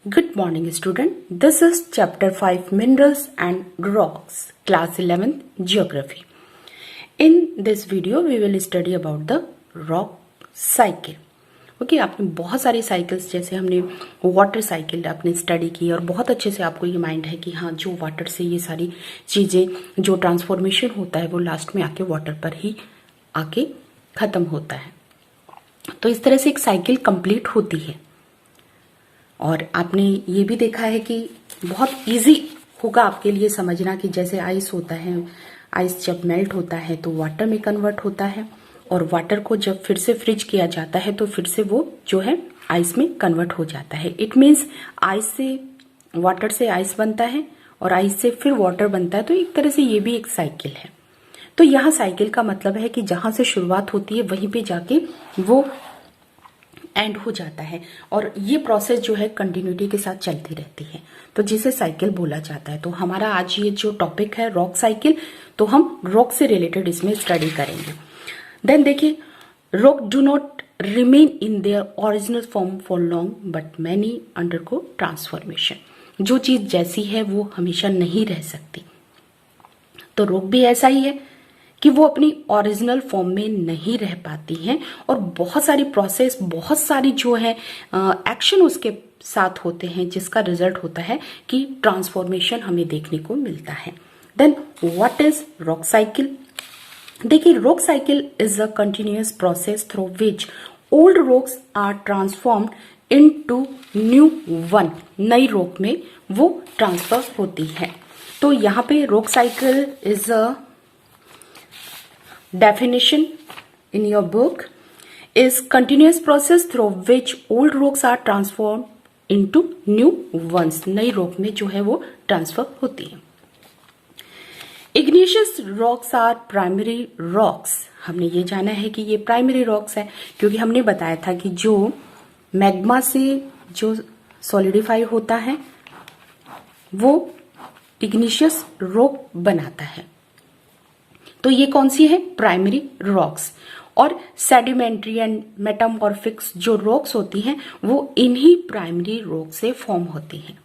Good morning student. This is chapter 5 Minerals and Rocks, class 11th Geography. In this video we will study about the rock cycle. Okay आपने बहुत सारी cycles जैसे हमने water cycle आपने study की और बहुत अच्छे से आपको ये माइंड है कि हाँ जो वाटर से ये सारी चीज़ें जो ट्रांसफॉर्मेशन होता है वो लास्ट में आके वाटर पर ही आके ख़त्म होता है। तो इस तरह से एक साइकिल कंप्लीट होती है और आपने ये भी देखा है कि बहुत इजी होगा आपके लिए समझना कि जैसे आइस होता है, आइस जब मेल्ट होता है तो वाटर में कन्वर्ट होता है और वाटर को जब फिर से फ्रीज किया जाता है तो फिर से वो जो है आइस में कन्वर्ट हो जाता है। इट मीन्स आइस से वाटर से आइस बनता है और आइस से फिर वाटर बनता है। तो एक तरह से ये भी एक साइकिल है। तो यहाँ साइकिल का मतलब है कि जहां से शुरुआत होती है वहीं पे जाके वो एंड हो जाता है और ये प्रोसेस जो है कंटिन्यूटी के साथ चलती रहती है, तो जिसे साइकिल बोला जाता है। तो हमारा आज ये जो टॉपिक है रॉक साइकिल, तो हम रॉक से रिलेटेड इसमें स्टडी करेंगे। देन देखिए, rock do not remain in their original form for long but many undergo transformation. जो चीज जैसी है वो हमेशा नहीं रह सकती, तो रॉक भी ऐसा ही है कि वो अपनी ओरिजिनल फॉर्म में नहीं रह पाती हैं और बहुत सारी प्रोसेस, बहुत सारी जो है एक्शन उसके साथ होते हैं जिसका रिजल्ट होता है कि ट्रांसफॉर्मेशन हमें देखने को मिलता है। Then what is rock cycle? देखिए, rock cycle is a continuous process through which old rocks are transformed into new one. नई रॉक में वो ट्रांसफर होती है। तो यहाँ पे rock cycle is a definition in your book is continuous process through which old rocks are transformed into new ones। नई rock में जो है वो ट्रांसफर होती है। igneous rocks are primary rocks। हमने ये जाना है कि ये प्राइमरी रॉक्स है क्योंकि हमने बताया था कि जो मैग्मा से जो सॉलिडिफाई होता है वो इग्निशियस रॉक बनाता है। तो ये कौन सी है? Primary rocks. और सेडिमेंट्री एंड मेटामॉर्फिक्स जो रॉक्स होती हैं वो इन्हीं प्राइमरी रॉक से फॉर्म होती हैं।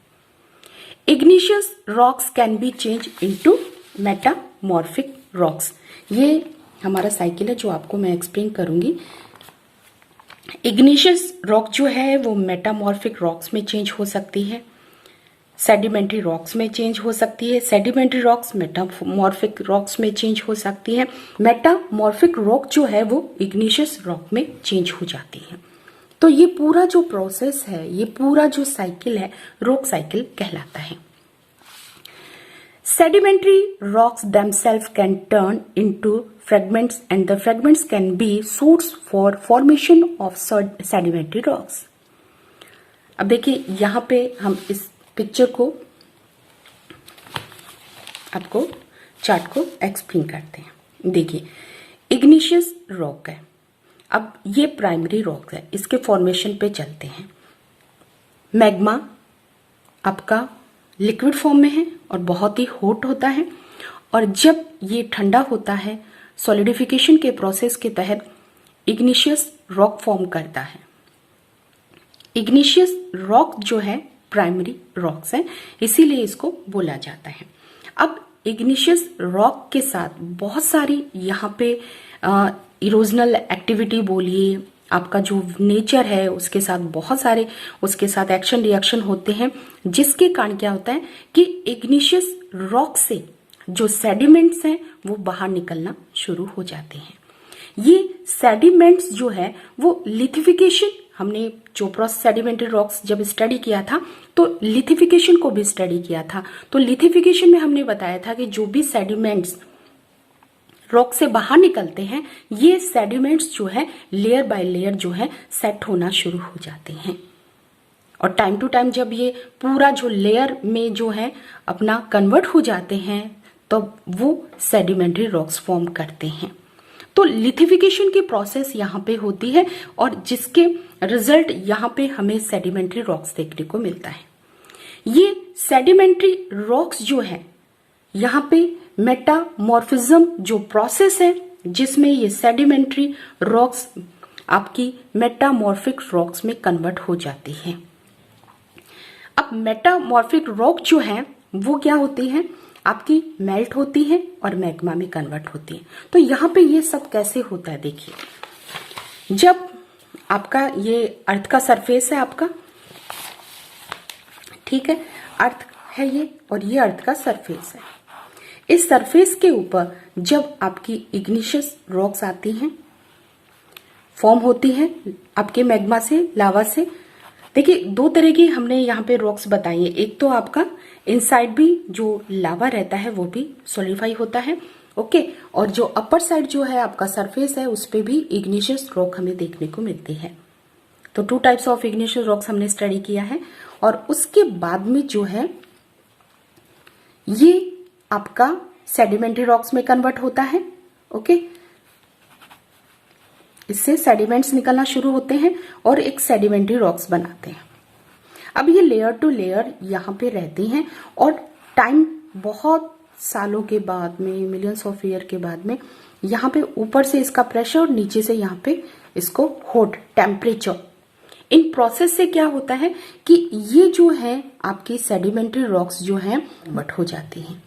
Igneous rocks can be change into metamorphic rocks. ये हमारा साइकिल है जो आपको मैं एक्सप्लेन करूंगी। इग्निशियस रॉक जो है वो मेटामॉर्फिक रॉक्स में चेंज हो सकती है, सेडिमेंट्री रॉक्स में चेंज हो सकती है, सेडिमेंट्री रॉक्स मेटामॉर्फिक रॉक्स में चेंज हो सकती है, मेटामॉर्फिक रॉक जो है वो इग्निशियस रॉक में चेंज हो जाती है। तो ये पूरा जो प्रोसेस है, ये पूरा जो साइकिल है, रॉक साइकिल कहलाता है। Sedimentary rocks themselves can turn into fragments and the fragments can be source for formation of sedimentary rocks। अब देखिए, यहाँ पे हम इस पिक्चर को आपको चार्ट को एक्सप्लेन करते हैं। देखिए, इग्निशियस रॉक है। अब ये प्राइमरी रॉक है, इसके फॉर्मेशन पे चलते हैं। मैग्मा आपका लिक्विड फॉर्म में है और बहुत ही हॉट होता है और जब ये ठंडा होता है सॉलिडिफिकेशन के प्रोसेस के तहत इग्निशियस रॉक फॉर्म करता है। इग्निशियस रॉक जो है प्राइमरी रॉक्स है, इसीलिए इसको बोला जाता है। अब इग्निशियस रॉक के साथ बहुत सारी यहाँ पे इरोजनल एक्टिविटी बोलिए, आपका जो नेचर है उसके साथ बहुत सारे उसके साथ एक्शन रिएक्शन होते हैं, जिसके कारण क्या होता है कि इग्निशियस रॉक से जो सेडिमेंट्स हैं वो बाहर निकलना शुरू हो जाते हैं। ये सेडिमेंट्स जो है वो लिथिफिकेशन, हमने चोपरॉस सेडिमेंट्री रॉक्स जब स्टडी किया था तो लिथिफिकेशन को भी स्टडी किया था। तो लिथिफिकेशन में हमने बताया था कि जो भी सेडिमेंट्स रॉक से बाहर निकलते हैं, ये सेडिमेंट्स जो है लेयर बाय लेयर जो है सेट होना शुरू हो जाते हैं और टाइम टू टाइम जब ये पूरा जो लेयर में जो है अपना कन्वर्ट हो जाते हैं तो वो सेडिमेंट्री रॉक्स फॉर्म करते हैं। तो लिथिफिकेशन की प्रोसेस यहाँ पे होती है और जिसके रिजल्ट यहाँ पे हमें सेडिमेंट्री रॉक्स देखने को मिलता है। ये सेडिमेंट्री रॉक्स जो है यहाँ पे मेटामॉर्फिज्म जो प्रोसेस है जिसमें ये सेडिमेंट्री रॉक्स आपकी मेटामॉर्फिक रॉक्स में कन्वर्ट हो जाती है। अब मेटामॉर्फिक रॉक जो है वो क्या होती है, आपकी मेल्ट होती है और मैग्मा में कन्वर्ट होती है। तो यहाँ पे ये सब कैसे होता है देखिए, जब आपका ये अर्थ का सरफेस है आपका, ठीक है, अर्थ है ये और ये अर्थ का सरफेस है। इस सरफेस के ऊपर जब आपकी इग्निशियस रॉक्स आती हैं, फॉर्म होती हैं आपके मैग्मा से, लावा से। देखिए दो तरह की हमने यहाँ पे रॉक्स बताई है, एक तो आपका इनसाइड भी जो लावा रहता है वो भी सॉलिडिफाई होता है, ओके, और जो अपर साइड जो है आपका सरफेस है उस पे भी इग्निशियस रॉक हमें देखने को मिलती है। तो 2 टाइप्स ऑफ इग्निशियस रॉक्स हमने स्टडी किया है। और उसके बाद में जो है ये आपका सेडिमेंट्री रॉक्स में कन्वर्ट होता है, ओके, इससे सेडिमेंट्स निकलना शुरू होते हैं और एक सेडिमेंट्री रॉक्स बनाते हैं। अब ये लेयर टू लेयर यहाँ पे रहती हैं और टाइम बहुत सालों के बाद में, मिलियंस ऑफ ईयर के बाद में यहाँ पे ऊपर से इसका प्रेशर और नीचे से यहाँ पे इसको हॉट टेम्परेचर, इन प्रोसेस से क्या होता है कि ये जो है आपकी सेडिमेंट्री रॉक्स जो हैं बट हो जाती हैं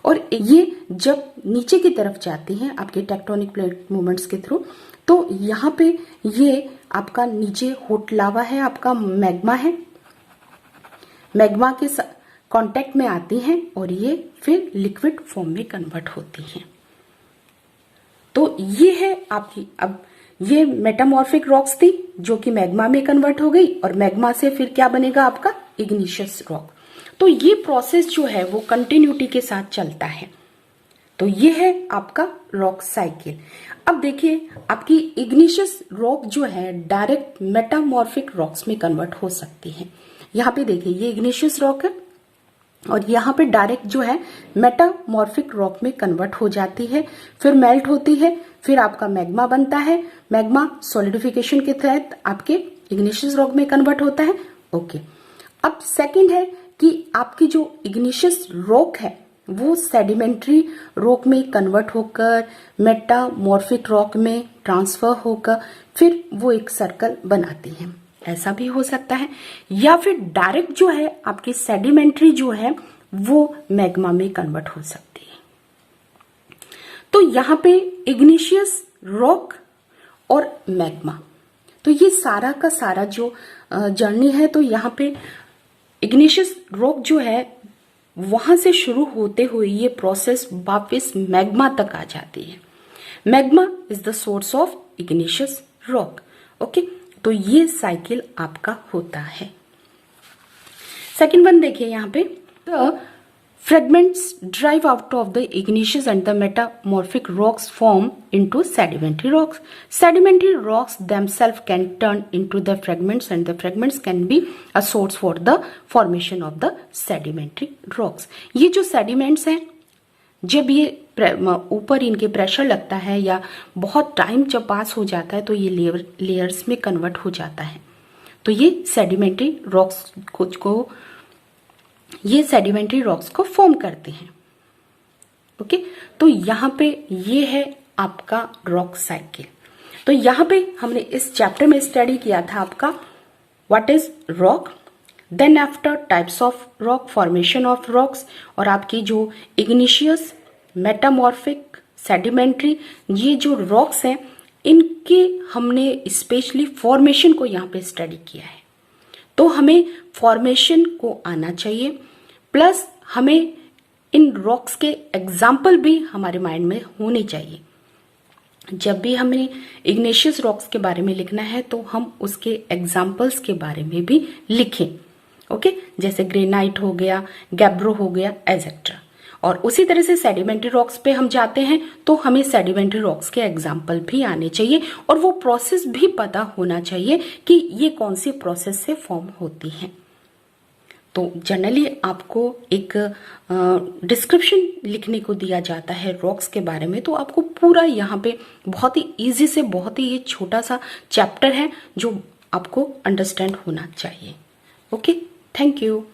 और ये जब नीचे की तरफ जाती हैं आपके टेक्टोनिक प्लेट मूवमेंट्स के थ्रू, तो यहाँ पे ये आपका नीचे हॉट लावा है, आपका मैग्मा है, मैग्मा के कांटेक्ट में आती हैं और ये फिर लिक्विड फॉर्म में कन्वर्ट होती हैं। तो ये है आपकी, अब ये मेटामॉर्फिक रॉक्स थी जो कि मैग्मा में कन्वर्ट हो गई और मैग्मा से फिर क्या बनेगा आपका इग्निशियस रॉक। तो ये प्रोसेस जो है वो कंटिन्यूटी के साथ चलता है। तो ये है आपका रॉक साइकिल। अब देखिए आपकी इग्निशियस रॉक जो है डायरेक्ट मेटामॉर्फिक रॉक्स में कन्वर्ट हो सकती है। यहाँ पे देखिए ये इग्निशियस रॉक है और यहाँ पे डायरेक्ट जो है मेटामॉर्फिक रॉक में कन्वर्ट हो जाती है, फिर मेल्ट होती है, फिर आपका मैग्मा बनता है, मैग्मा सॉलिडिफिकेशन के तहत आपके इग्निशियस रॉक में कन्वर्ट होता है, ओके। अब सेकंड है कि आपकी जो इग्निशियस रॉक है वो सेडिमेंट्री रॉक में कन्वर्ट होकर मेटामॉर्फिक रॉक में ट्रांसफर होकर फिर वो एक सर्कल बनाती है, ऐसा भी हो सकता है। या फिर डायरेक्ट जो है आपकी सेडिमेंट्री जो है वो मैग्मा में कन्वर्ट हो सकती है। तो यहाँ पे इग्निशियस रॉक और मैग्मा, तो ये सारा का सारा जो जर्नी है, तो यहाँ पे इग्निशियस रॉक जो है वहां से शुरू होते हुए ये प्रोसेस वापस मैग्मा तक आ जाती है। Magma is the source of igneous rock, okay. तो ये साइकिल आपका होता है। सेकंड वन देखिए यहाँ पे, the fragments drive out of the igneous and the metamorphic rocks form into sedimentary rocks. Sedimentary rocks themselves can turn into the fragments and the fragments can be a source for the formation of the sedimentary rocks. ये जो sediments हैं जब ये ऊपर इनके pressure लगता है या बहुत टाइम जब पास हो जाता है तो ये लेयर्स में कन्वर्ट हो जाता है। तो ये सेडिमेंट्री रॉक्स ये सेडिमेंट्री रॉक्स को फॉर्म करते हैं, ओके। तो यहाँ पे ये है आपका रॉक साइकिल। तो यहाँ पे हमने इस चैप्टर में स्टडी किया था आपका what is rock, then after types of rock, formation of rocks, और आपकी जो इग्निशियस, मेटामॉर्फिक, सेडिमेंट्री ये जो रॉक्स हैं इनके हमने स्पेशली फॉर्मेशन को यहाँ पे स्टडी किया है। तो हमें फॉर्मेशन को आना चाहिए, प्लस हमें इन रॉक्स के एग्जाम्पल भी हमारे माइंड में होने चाहिए। जब भी हमें इग्नेशियस रॉक्स के बारे में लिखना है तो हम उसके एग्जाम्पल्स के बारे में भी लिखें, ओके। जैसे ग्रेनाइट हो गया, गैब्रो हो गया, एटसेट्रा। और उसी तरह से सेडिमेंट्री रॉक्स पे हम जाते हैं तो हमें सेडिमेंट्री रॉक्स के एग्जाम्पल भी आने चाहिए और वो प्रोसेस भी पता होना चाहिए कि ये कौन सी प्रोसेस से फॉर्म होती हैं। तो जनरली आपको एक डिस्क्रिप्शन लिखने को दिया जाता है रॉक्स के बारे में, तो आपको पूरा यहाँ पे बहुत ही इजी से, बहुत ही ये छोटा सा चैप्टर है जो आपको अंडरस्टैंड होना चाहिए, ओके। Thank you.